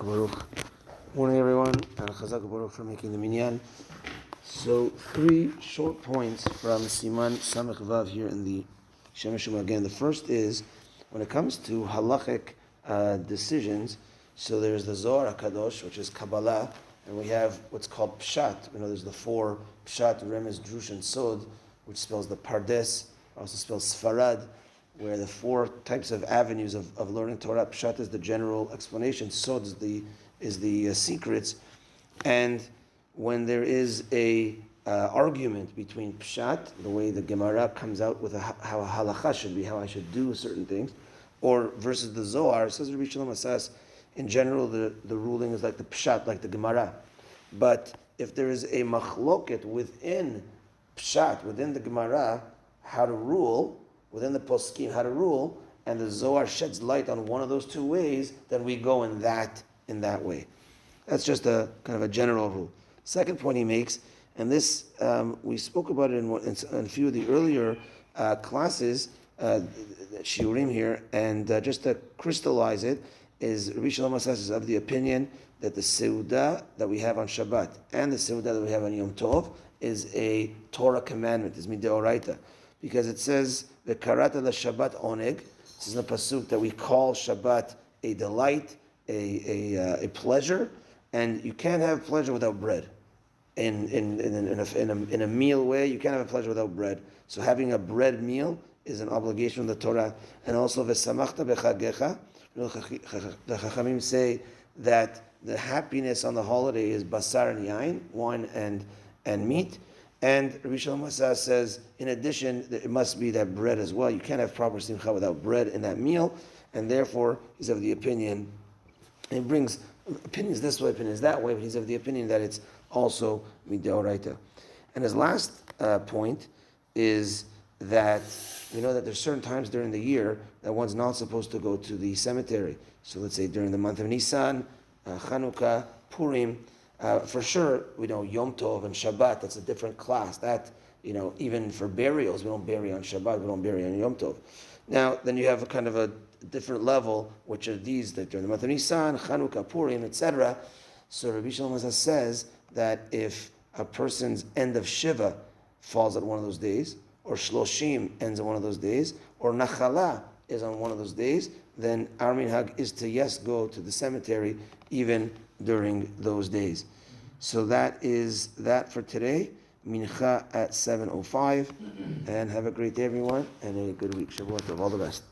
Baruch. Morning, everyone, and Chazak Baruch for making the minyan. So, 3 short points from Siman Samech Vav here in the Shemeshim again. The first is when it comes to halachic decisions. So there's the Zohar HaKadosh, which is Kabbalah, and we have what's called Pshat. There's the 4 Pshat, Remez, Drush, and Sod, which spells the Pardes, also spells Sfarad, where the 4 types of avenues of learning Torah. Pshat is the general explanation, Sod is the secrets, and when there is a argument between Pshat, the way the Gemara comes out with how a halacha should be, how I should do certain things, or versus the Zohar, says Rabbi Shalom Asas, in general the ruling is like the Pshat, like the Gemara. But if there is a machloket within Pshat, within the Gemara, how to rule, within the poskim, how to rule, and the Zohar sheds light on one of those 2 ways, then we go in that way. That's just a kind of a general rule. Second point he makes, and this we spoke about it in a few of the earlier classes, shiurim here, and just to crystallize it, is Rabbi Shalom Asas is of the opinion that the Seudah that we have on Shabbat and the Seudah that we have on Yom Tov is a Torah commandment, is mideoraita, because it says the karata la Shabbat oneg. This is the pasuk that we call Shabbat a delight, a pleasure, and you can't have pleasure without bread. In a meal way, you can't have a pleasure without bread. So having a bread meal is an obligation of the Torah, and also v'samachta b'chagecha. The Chachamim say that the happiness on the holiday is basar and yain, wine and meat. And Rabbi Shalom Asas says, in addition, it must be that bread as well. You can't have proper simcha without bread in that meal, and therefore he's of the opinion. He brings opinions this way, opinions that way, but he's of the opinion that it's also mideoraita. And his last point is that we know that there's certain times during the year that one's not supposed to go to the cemetery. So let's say during the month of Nisan, Chanukah, Purim. For sure, we know Yom Tov and Shabbat, that's a different class. That, even for burials, we don't bury on Shabbat, we don't bury on Yom Tov. Now, then you have a kind of a different level, which are these, that during the month of Nisan, Chanukah, Purim, etc. So Rabbi Shalom Asas says that if a person's end of Shiva falls on one of those days, or Shloshim ends on one of those days, or Nachala is on one of those days, then our minhag is to go to the cemetery even during those days. So that is that for today. Mincha at 7:05, and have a great day, everyone, and a good week. Shavuot Tov. All the best.